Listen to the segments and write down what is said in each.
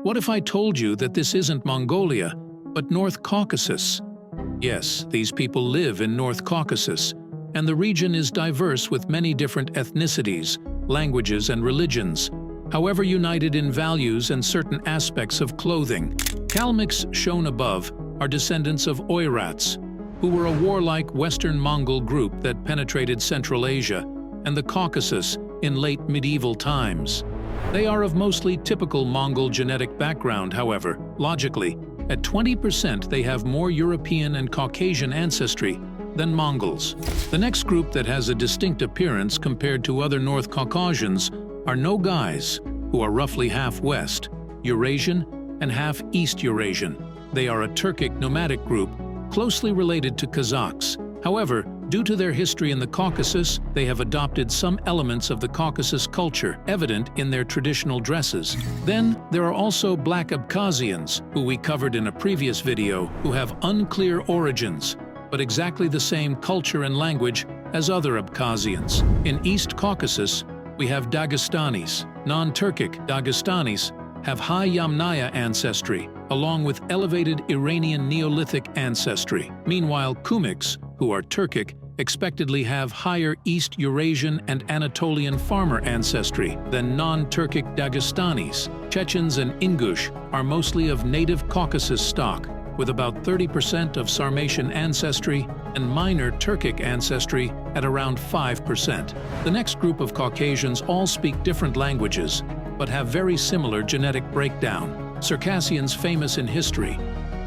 What if I told you that this isn't Mongolia, but North Caucasus? Yes, these people live in North Caucasus, and the region is diverse with many different ethnicities, languages, and religions, however united in values and certain aspects of clothing. Kalmyks shown above are descendants of Oirats, who were a warlike Western Mongol group that penetrated Central Asia and the Caucasus in late medieval times. They are of mostly typical Mongol genetic background, however, logically, at 20% they have more European and Caucasian ancestry than Mongols. The next group that has a distinct appearance compared to other North Caucasians are Nogais, who are roughly half West Eurasian and half East Eurasian. They are a Turkic nomadic group closely related to Kazakhs. However, due to their history in the Caucasus, they have adopted some elements of the Caucasus culture, evident in their traditional dresses. Then, there are also Black Abkhazians, who we covered in a previous video, who have unclear origins, but exactly the same culture and language as other Abkhazians. In East Caucasus, we have Dagestanis. Non-Turkic Dagestanis have high Yamnaya ancestry, along with elevated Iranian Neolithic ancestry. Meanwhile, Kumyks, who are Turkic, expectedly have higher East Eurasian and Anatolian farmer ancestry than non-Turkic Dagestanis. Chechens and Ingush are mostly of native Caucasus stock, with about 30% of Sarmatian ancestry and minor Turkic ancestry at around 5%. The next group of Caucasians all speak different languages, but have very similar genetic breakdown. Circassians famous in history,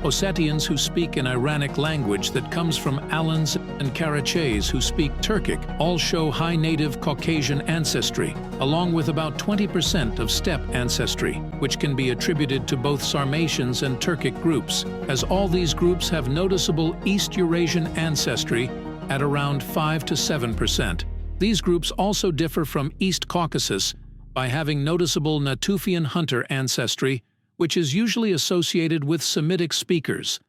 Ossetians who speak an Iranic language that comes from Alans, and Karachays who speak Turkic all show high native Caucasian ancestry, along with about 20% of steppe ancestry, which can be attributed to both Sarmatians and Turkic groups, as all these groups have noticeable East Eurasian ancestry at around 5 to 7%. These groups also differ from East Caucasus by having noticeable Natufian hunter ancestry, which is usually associated with Semitic speakers.